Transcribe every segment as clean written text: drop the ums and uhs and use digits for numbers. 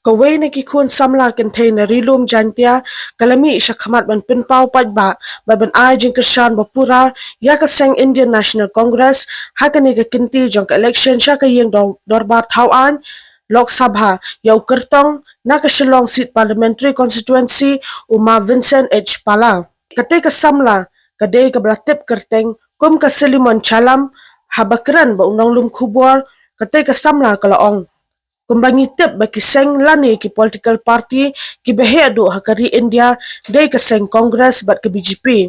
Kawai na gikhun samla kan thei na rilum jantia kalami shakhamat ban pinpau pajba baban ai jing krishan bapura ya ka seng Indian National Congress hakani ka kinti jong ka election sha ka yeng dorbar thau an Lok Sabha yau kertong na ka Shillong seat parliamentary constituency uma Vincent H Pala kate ka samla kadai ka blatip kerteng kum ka Silimon Chalam habakran ba unang lum khubor kate ka samla kalaong kumbangi tip baki seng lani ki political party ki behe adu hakari India dei ka seng Congress bat ke BJP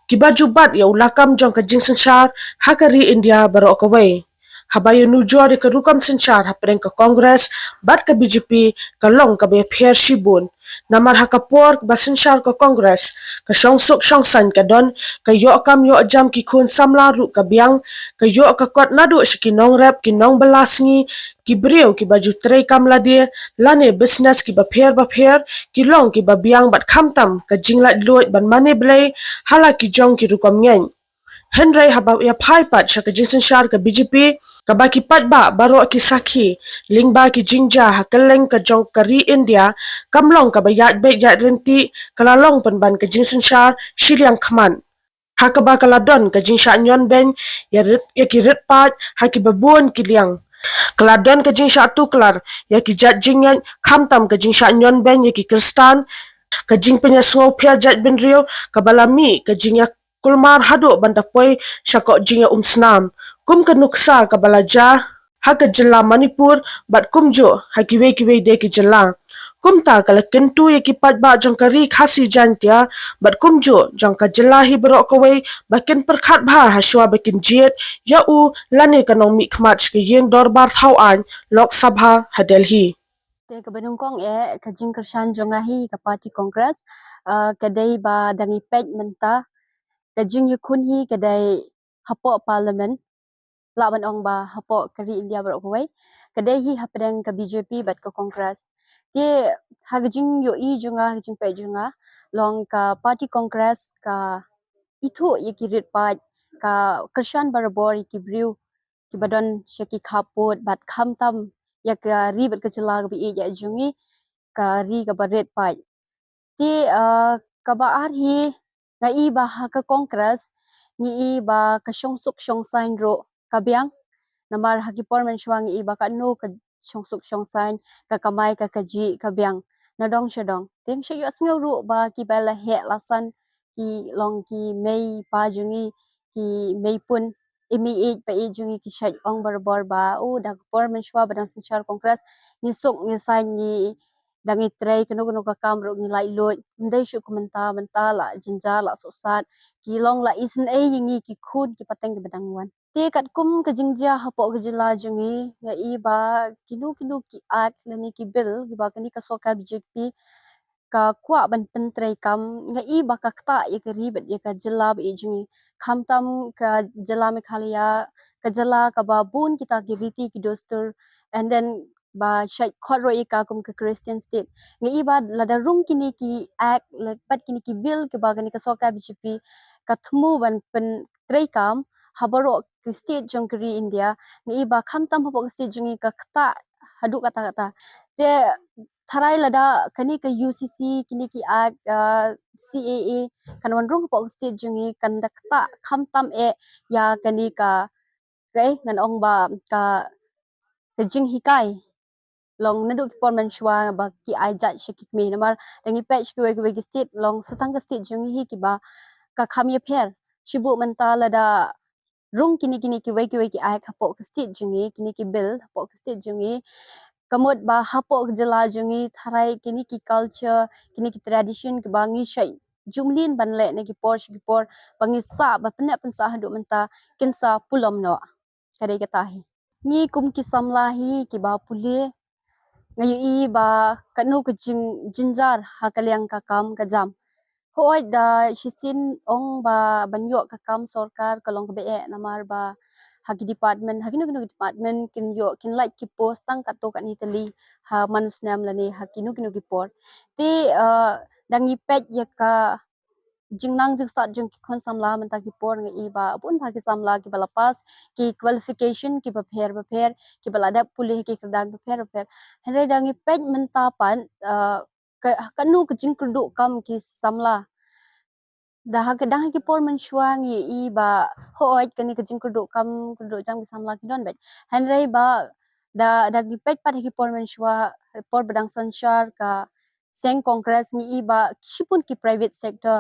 ki baju bat ya ulakam jong ka jing senchar hakari India baro kawai habayo nujo de ka rukam senchar hapreng ka Congress bat ka BJP ka long ka be pher shibun namar hakapor ba senchar ka Congress ka shong suk shong san ka don ka yo kam yo jam ki khun samla ru ka biang ka yo ka kot nadu shikinong rep kinong balasngi ki brio ki baju trei kam ladie lane business ki ba pher ki long ki ba biang bat kham tam ka jinglat luot ban mane blai hala ki jong ki rukom nyen Henry haba ya phai pat shaka jinsen shar ka BJP ka baki pat ba baro ki sakhi lingba ki jingja hakaleng ka jong kari India kamlong ka ba yat be yat renti kalalong pan ban ka jinsen shar shiliang khman hakaba kaladon ka jingsha nyon ben ya ki rit pat haki babun ki liang Keladon ke jing satu kelar ya ki jat jing yan kham tam ke jing sha nyon ben ya ki kristan ke jing penya sngo pia jat ben rio ke balami ke jing ya kulmar hado bandapoi shako jing ya snam kum ke nuksa ke balaja ha ke jela Manipur bat kumjo ha kiwe de ki jela kumta kala kentu ya ki pat ba jong kari khasi jantia bat kumjo jong ka jela hi bro kawai bakin perkhat bha haswa bakin jiet ya u lane kanong mi khmach ke yeng dorbar thau an Lok Sabha ha Delhi Te ka banungkong ka jing kershan jongahi ka party congress kadai ba dangi pej menta ka jing yukun hi kadai hapo parliament laban ong ba hapo kari India bar kuwai kadai hi hapadang ka BJP bat ka congress te hagajing yo I jonga hagajing pej jonga long ka party congress ka itu yikirit paj ka kershan barabor yikibriu ki badon shaki khaput bat kham tam ya ka ri bat ka chela bi ya jungi ka ri ka baret pai ti ka ba ar hi na I ba ha ka congress ni I ba ka shong suk shong sain ro ka biang namar ha ki por man shwang I ba ka no ka shong suk shong sain ka kamai ka kaji ka biang na dong shadong ting she yu sngo ru ba ki ba la he la san ki long ki mei pa jungi ki mei pun imi pa jungi ki shat ong bar ba o da por man shwa ba dang sinchar congress ni sok ni sai ni dangi trei kenu kenu ka kam ro ni lai lot ndai shu menta la jinja la so sat ki long la isen e yingi ki khud ki pateng ki badang wan te kat kum ka jingjia hapo ka jila jungi nga I ba kinu ki act lani ki bill ki ba kani ka soka BJP ka kwa ban pentrei kam nga I ba ka kta ya ka ribet ya ka jila ba jungi kham tam ka jila Meghalaya ka jila ka ba bun kita ki riti ki dostur and then ba shay khoro ika kum ka Christian state nga I ba lada rung kini ki act pat kini ki bill ke ba kani ka soka BJP ka thmu ban pen trei kam habaro ki state jongkri India nga I ba kham tam hapo ka state jungi ka kta hadu kata kata te tharai lada kani ka UCC kini ki act CAA kan wan rung hapo ka state jungi kan dakta kham tam ya kani ka kai ngan ong ba ka jing hikai long nadu ki pon man shwa ba ki ai jat shikik me namar dangi page ki state long satang ka state jungi hi ki ba ka kham ye pher shibu menta lada rung kini ki wai ki ai hapo ka state jungi kini ki bill hapo ka state jungi kamut ba hapo ka jela jungi tharai kini ki culture kini ki tradition ki bangi shai jumlin banle ne ki por bangi sa ba pena pensa hadu menta kinsa pulom no kadai kata hi ni kum ki samlahi ki ba puli ngayu I ba kanu ke jinjar hakaliang ka kam ka jam hoi da shisin ong ba banyo ka kam sarkar kalong ka be namar ba hagi department hagi no department kin yo kin like ki post tang ka to ka ni tali ha manus nam lani hakinu kinu ki por ti dangi pet ya ka jingnang jing start jung ki kon samla menta ki por nge i ba pun pha ki samla ki bala pas ki qualification ki ba pher ki bala da pulih ki kedan pher henre dangi pej menta pan kanu ke jing keduk kam ki samla dah ki por mensuang i ba hooj kani ke jing keduk jang ki samla ki don bet henre ba da gi pej pat ki por mensua por bedang sanchar ka seng kongres ni i ba shipun ki private sector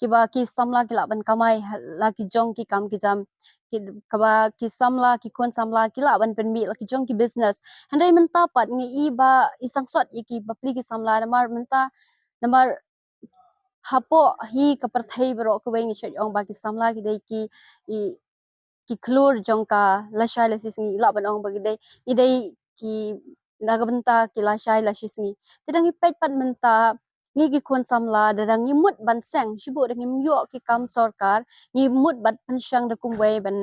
ki ba ki samla ki laban kamai la ki jong ki kam ki jam ki kaba ki samla ki kon samla ki laban penmi la ki jong ki business henre menta pat ngi i ba isang sot ki bapli ki samla namar menta namar hapo hi kaperthai bro ko wengi chet ong ba ki samla ki dei i ki klur jong ka lasai la sisngi laban ong bagi dei i dei ki nagabenta ki lasai la sisngi tidang i pej pat menta ngi ki kon samla dadang ngi mut ban seng shibu dang ngi myo ki kam sarkar ngi mut bat pensyang da kumwei ban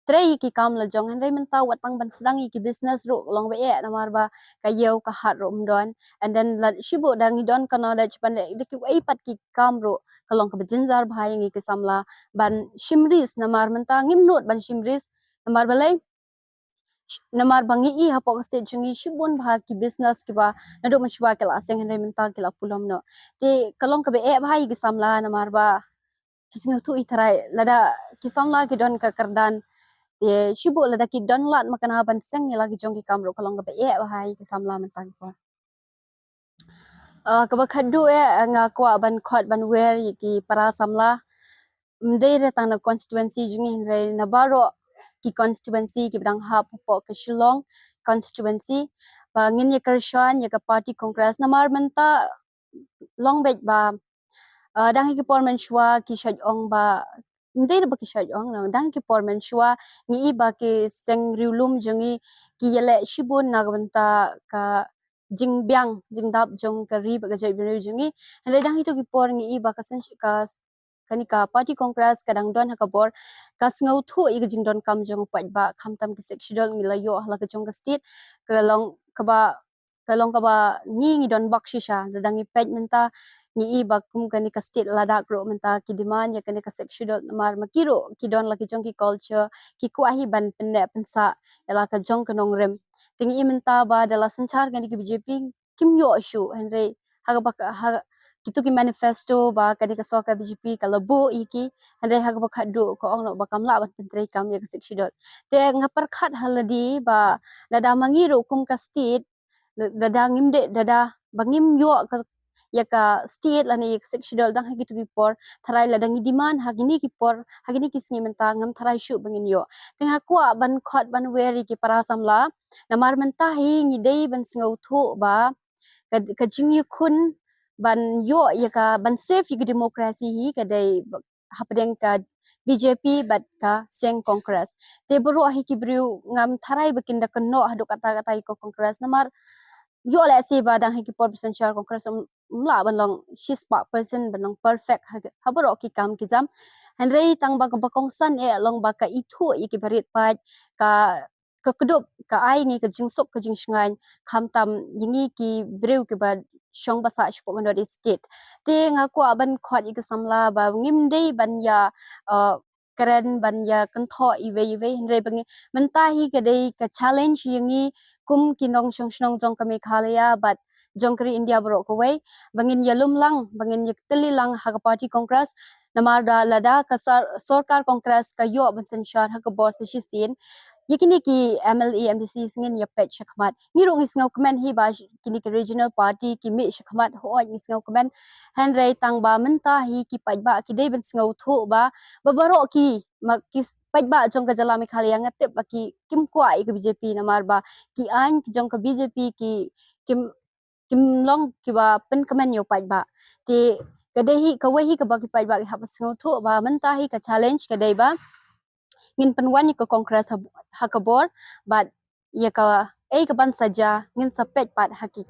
trei ki kam la jong henry menta watang ban sedang ki business ro long be namar ba kayau ka hat ro mdon and then la shibu dang i don kana da chipan le ki wei pat ki kam ro kalong ka jinjar bhai ngi ki samla ban shimris namar menta ngim not ban shimris namar balai namar bangi i hapok state jungi shibun bha ki business ki ba nado machwa ke la seng henry menta ki la pulom no te kalong ka be bhai ki samla namar ba singa tu itarai lada ki samla ki don ka kardan ye shibu lada ki don lat makana ban seng ni lagi jong ki kamro kalong ka be bhai ki samla menta ki kaba khadu nga kwa ban khot ban wer ki para samla mdei re tang na constituency jungi re na baro ki constituency ki bidang hap po ke Shillong constituency ba ngin ye kershan ye ka party congress na mar menta long bet ba dang ki porman shwa ki shad ong ba mdei re ba ki shad ong nang dang ki porman shwa ni i ba ki seng riulum jungi ki yele shibun nagwanta ka jingbyang jingdap jong ka ri ba ga jai jungi hele dang itu ki por ngi i ba ka sen ka kani ka party congress kadang don ha ka bor ka sngau thu i jing don kam jong pa ba kham tam ki sexual ngi la yo hala ka jong ka state ka long ka ba ngi don bak shisha dadang i pej menta ngi i ba kum kani ka state ladak ro menta ki demand ya kani ka sexual mar makiro ki don la ki jong ki culture ki kwahi ban penne pensa ela ka jong ka nong rem tingi i menta ba dala sanchar kani ki bjp kim yo shu henry ha ba ha kitu ki manifesto ba kadi ka soka BJP kalau bu iki hande ha ba khadu ko ong no ba kamla ba pentrei kam ya sik shidot te ngapar khat haladi ba lada mangiru kum ka state dada ngimde dada bangim yo ka ya ka state lani sik shidol dang ha gitu ki por tharai lada ngi demand ha gini ki por ha gini ki sngi menta ngam tharai shu bangin yo tengah kwa ban khot ban weri ki para samla namar menta hi ngi dei ban singau thu ba ka jing yu kun ban yo ya ka ban safe yu demokrasi hi ka dai hapdeng ka BJP bat ka seng congress te buru hi ki bru ngam tharai bakin da kan no hadu kata kata ko congress namar yo le si ba dang hi ki por percent share congress mla ban long she's part person ban long perfect ha buru ki kam ki jam henry tang ba ka kong san long ba ka itu i ki barit pat ka ka kedup ka ai ngi ka jingsuk ka jing shngai kham tam yingi ki breu ki ba shong basa shpo ngado di state te nga ko ban khot i ka samla ba ngim dei ban ya karen ban ya kan tho i ve henre bangi menta hi ka dei ka challenge yingi kum kinong shong shnong jong ka meghalaya but jongkri india bro ko wei bangin yalum lang bangin yikteli lang ha ka party congress namar da lada ka sarkar congress ka yo ban sen shar ha ka bor se sin yakini ki MLA MDC singin ya pet shakmat ngirong isngau comment hi ba kini ki regional party ki mi shakmat ho isngau comment henry tang ba menta hi ki pat ba ki dei ben sngau thu ba babaro ki ki pat ba jong ka jala mi khali ngate ba ki kim kwa i ki BJP namar ba ki an ki jong ka BJP ki kim kim long ki ba pen comment yo pat ba ti kadai hi ka wei hi ka ba ki pat ba ki ha sngau thu ba menta hi ka challenge kadai ba ngin penwan ko congress hakabor but ya ka ka ban saja ngin sapet pat hagi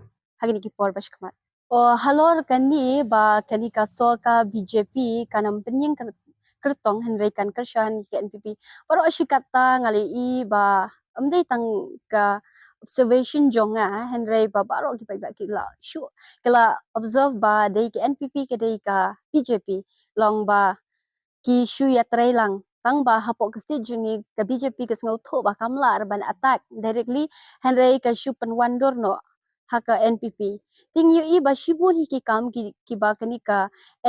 ki por bashkmat o halor kani ba kani ka so ka BJP kanam penying kertong henry kan kershan ki NPP paro shikata ngali i ba amdei tang ka observation jonga henry ba baro ki ba kila shu kila observe ba dei ki NPP ke dei ka BJP long ba ki shu ya trailang tang ba hapok ke jungi ke BJP ke ngau tho ba kamla ban attack directly henry ka shu penwandor no haka NPP ting yu i ba shibun hi ki kam ki ba kani ka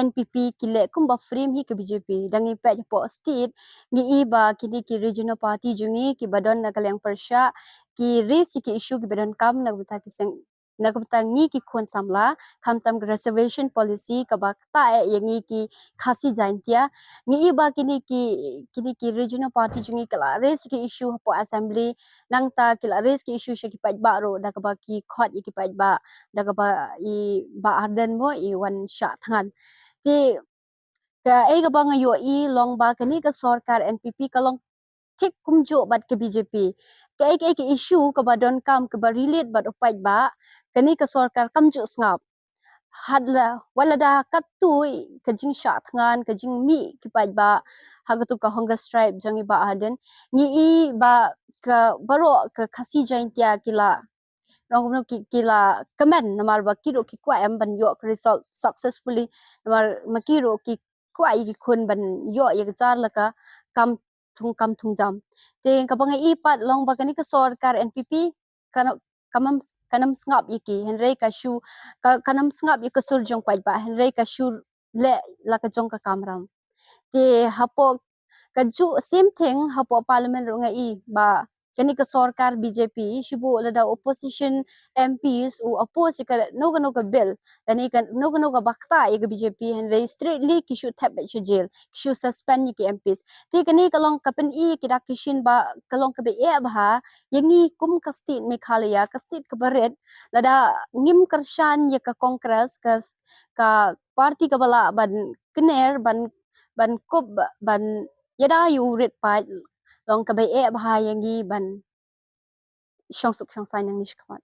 NPP ki le kum ba frame hi ke BJP dangi pe po state ngi i ba kini ki regional party jungi ki badon na kalyang persya ki raise ki issue ki badon kam na buta ki seng na buta ngi ki khon samla kam tam reservation policy ka ba ta e yangi ki khasi jaintia ngi ba kini ki regional party jungi kala raise ki issue po assembly nang ta kila raise ki issue ki paj ba ro da ka ba ki khot ki paj ba da ka ba i ba arden mo i wan sha thangan ti ka e ka ba ngayo i long ba kani ka sarkar NPP ka long thik kumjo bat ke BJP ke issue ka ba don kam ka ba relate bat upaj ba kani ka sarkar kamjo snap hadla wala da katui ka jing sha thangan ka jing mi ki paj ba hagatu ka hunger stripe jangi ba aden ni i ba ka baro ka khasi jaintia kila rong no kila comment namar ba kiro ki kwa em ban yo result successfully namar makiro ki kwa i ki khun ban yo ye char la ka kam thung jam te ka bang i pat long ba kani ka sarkar NPP kana kanam ngap iki henry ka shu kanam ngap ik sur jong paj ba henry ka shu le la ka jong ka kamram te hapo kaju same thing hapo parliament ro ngai ba kani ka sarkar BJP shibu lada opposition MPs u oppose ka no bill dani ka no bakta ye BJP henry straightly ki should tap at jail should suspend ki MPs te kani kalong kapen i ki dakishin ba kalong ka be e ba yangi kum ka state Meghalaya ka state ka baret lada ngim kershan ye ka kongres ka parti ka bala ban kner ban kub ban yada yu rit pa long ka bay e bah yangi ban syong suk syong san yang nishkamat